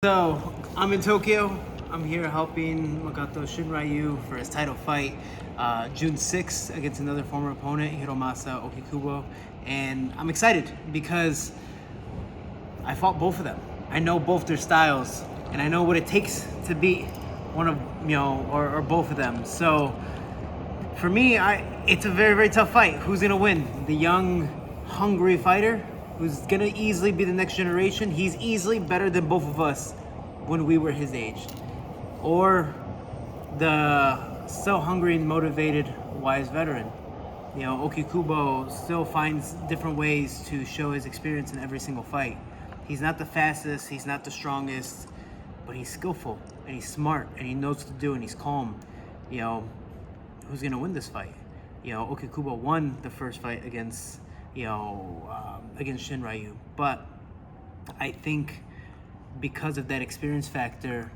So I'm in Tokyo. I'm here helping Magato Shinryu for his title fight June 6th against another former opponent, Hiromasa Okikubo. And I'm excited because I fought both of them. I know both their styles and I know what it takes to beat one of, or both of them. So for me, it's a very, very tough fight. Who's gonna win? The young, hungry fighter who's gonna easily be the next generation. He's easily better than both of us when we were his age. Or the so hungry and motivated wise veteran. Okikubo still finds different ways to show his experience in every single fight. He's not the fastest, he's not the strongest, but he's skillful and he's smart and he knows what to do and he's calm. Who's gonna win this fight? Okikubo won the first fight against Shinryu, but I think because of that experience factor,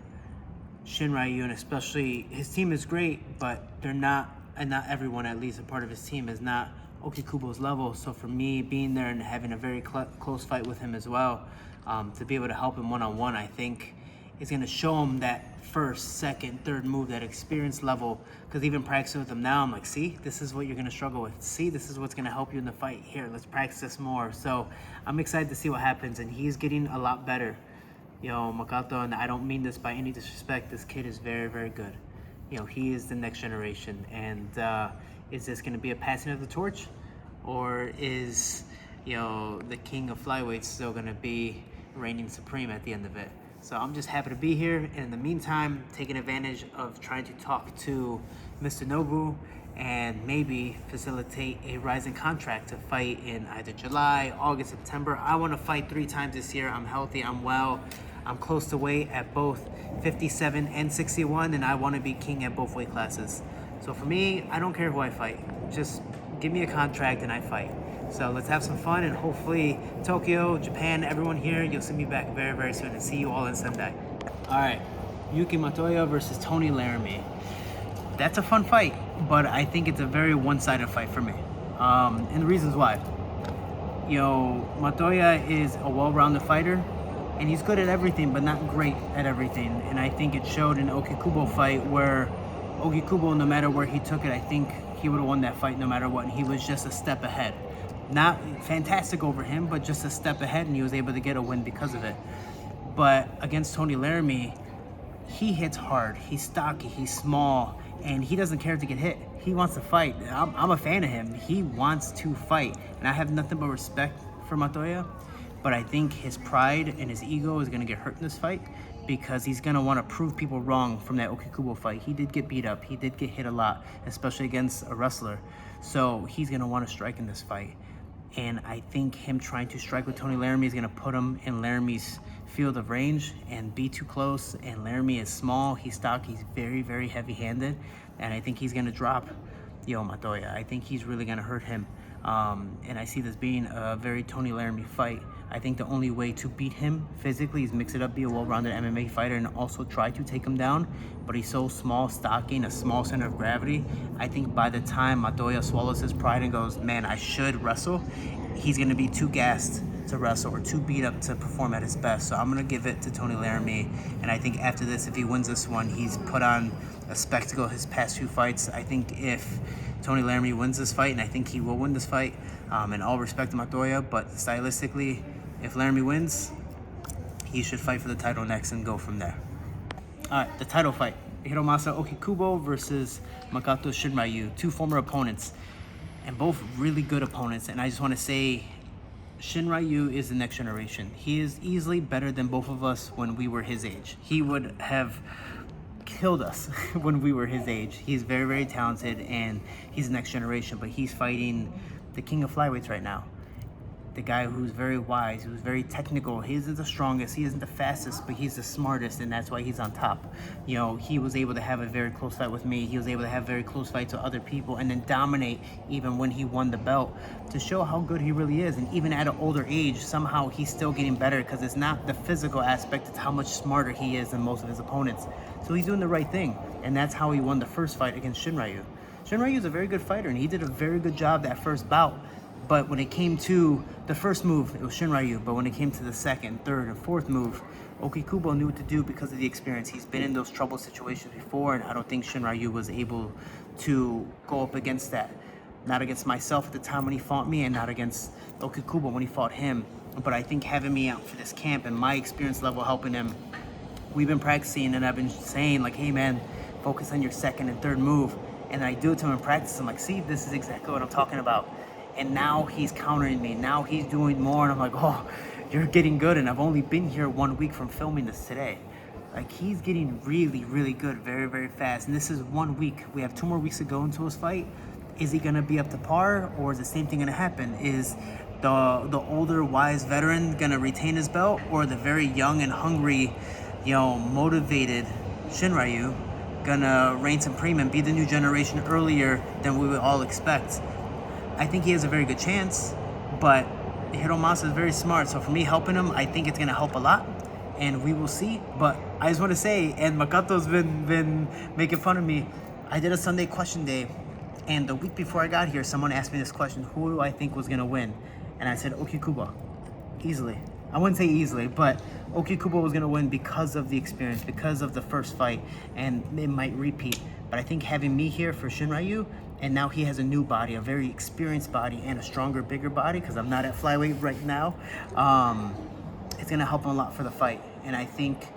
Shinryu, and especially his team is great, but they're not, and not everyone, at least a part of his team, is not Okikubo's level. So for me, being there and having a very close fight with him as well, to be able to help him one-on-one, I think is going to show him that first, second, third move, that experience level. Because even practicing with him now, I'm like, see, this is what you're going to struggle with. See, this is what's going to help you in the fight. Here, let's practice this more. So I'm excited to see what happens, and he's getting a lot better. Magato, and I don't mean this by any disrespect, this kid is very, very good. He is the next generation. And is this going to be a passing of the torch? Or is, the king of flyweights still going to be reigning supreme at the end of it? So I'm just happy to be here. And in the meantime, taking advantage of trying to talk to Mr. Nobu and maybe facilitate a Rizin contract to fight in either July, August, September. I want to fight 3 times this year. I'm healthy, I'm well. I'm close to weight at both 57 and 61, and I want to be king at both weight classes. So for me, I don't care who I fight. Just give me a contract and I fight. So let's have some fun, and hopefully Tokyo, Japan, everyone here, you'll see me back very, very soon, and see you all in Sendai. All right, Yuki Montoya versus Tony Laramie. That's a fun fight, but I think it's a very one-sided fight for me. And the reasons why. Montoya is a well-rounded fighter, and he's good at everything, but not great at everything. And I think it showed in the Okikubo fight where Okikubo, no matter where he took it, I think he would have won that fight no matter what. And he was just a step ahead. Not fantastic over him, but just a step ahead, and he was able to get a win because of it. But against Tony Laramie, he hits hard. He's stocky, he's small, and he doesn't care to get hit. He wants to fight. I'm a fan of him. He wants to fight. And I have nothing but respect for Montoya. But I think his pride and his ego is going to get hurt in this fight because he's going to want to prove people wrong from that Okikubo fight. He did get beat up. He did get hit a lot, especially against a wrestler. So he's going to want to strike in this fight. And I think him trying to strike with Tony Laramie is going to put him in Laramie's field of range and be too close. And Laramie is small. He's stocky. He's very, very heavy-handed. And I think he's going to drop Montoya. I think he's really going to hurt him. And I see this being a very Tony Laramie fight. I think the only way to beat him physically is mix it up, be a well-rounded MMA fighter, and also try to take him down. But he's so small, stocky, and a small center of gravity. I think by the time Montoya swallows his pride and goes, man, I should wrestle, he's going to be too gassed to wrestle or too beat up to perform at his best. So I'm going to give it to Tony Laramie. And I think after this, if he wins this one, he's put on a spectacle his past 2 fights. I think if Tony Laramie wins this fight, and I think he will win this fight, and all respect to Montoya, but stylistically, if Laramie wins, he should fight for the title next and go from there. All right, the title fight. Hiromasa Okikubo versus Magato Shinryu, 2 former opponents, and both really good opponents. And I just want to say, Shinryu is the next generation. He is easily better than both of us when we were his age. He would have killed us when we were his age. He's very, very talented, and he's the next generation, but he's fighting the king of flyweights right now. The guy who's very wise, who's very technical. He isn't the strongest, he isn't the fastest, but he's the smartest, and that's why he's on top. He was able to have a very close fight with me. He was able to have very close fights with other people and then dominate even when he won the belt to show how good he really is. And even at an older age, somehow he's still getting better because it's not the physical aspect, it's how much smarter he is than most of his opponents. So he's doing the right thing, and that's how he won the first fight against Shinryu. Shinryu is a very good fighter, and he did a very good job that first bout. But when it came to the first move, it was Shinryu. But when it came to the second, third, and fourth move, Okikubo knew what to do because of the experience. He's been in those trouble situations before, and I don't think Shinryu was able to go up against that. Not against myself at the time when he fought me, and not against Okikubo when he fought him. But I think having me out for this camp and my experience level helping him, we've been practicing, and I've been saying like, hey man, focus on your second and third move. And I do it to him in practice. I'm like, see, this is exactly what I'm talking about. And now he's countering me. Now he's doing more, and I'm like, oh, you're getting good. And I've only been here 1 week from filming this today. Like, he's getting really, really good very, very fast. And this is 1 week. We have 2 more weeks to go into his fight. Is he gonna be up to par, or is the same thing gonna happen? Is the older, wise veteran gonna retain his belt, or the very young and hungry, motivated Shinryu gonna reign supreme and be the new generation earlier than we would all expect? I think he has a very good chance, but Hiromasa is very smart. So for me helping him, I think it's gonna help a lot, and we will see. But I just want to say, and Makato's been making fun of me. I did a Sunday question day, and the week before I got here, someone asked me this question: who do I think was gonna win? And I said Okikubo, easily. I wouldn't say easily, but Okikubo was gonna win because of the experience, because of the first fight, and it might repeat. But I think having me here for Shinryu, and now he has a new body, a very experienced body, and a stronger, bigger body, because I'm not at flyweight right now, it's gonna help him a lot for the fight. And I think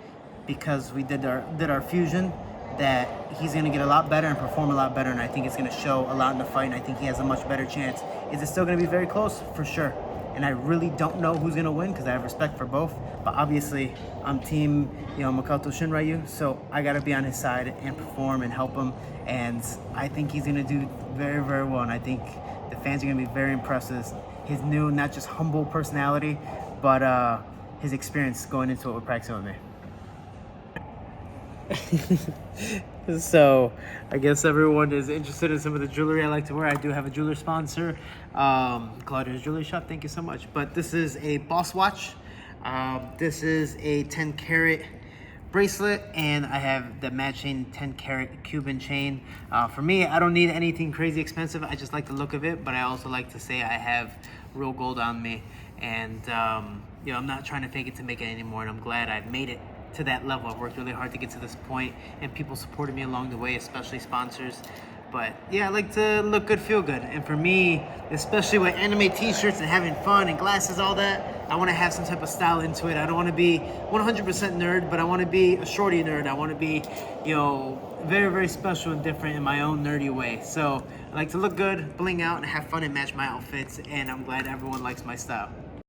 because we did our fusion, that he's gonna get a lot better and perform a lot better, and I think it's gonna show a lot in the fight, and I think he has a much better chance. Is it still gonna be very close? For sure. And I really don't know who's gonna win because I have respect for both. But obviously, I'm team, Makoto Shinryu, so I gotta be on his side and perform and help him. And I think he's gonna do very, very well. And I think the fans are gonna be very impressed with his new, not just humble personality, but his experience going into it with practicing with me. So I guess everyone is interested in some of the jewelry I like to wear. I do have a jeweler sponsor, Claudia's Jewelry Shop. Thank you so much. But this is a Boss watch. This is a 10 karat bracelet, and I have the matching 10 karat Cuban chain. For me, I don't need anything crazy expensive. I just like the look of it, but I also like to say I have real gold on me, and I'm not trying to fake it to make it anymore, and I'm glad I've made it to that level. I've worked really hard to get to this point, and people supported me along the way, especially sponsors. But yeah, I like to look good, feel good. And for me, especially with anime t-shirts and having fun and glasses, all that, I want to have some type of style into it. I don't want to be 100% nerd, but I want to be a shorty nerd. I want to be, very, very special and different in my own nerdy way. So I like to look good, bling out, and have fun and match my outfits, and I'm glad everyone likes my style.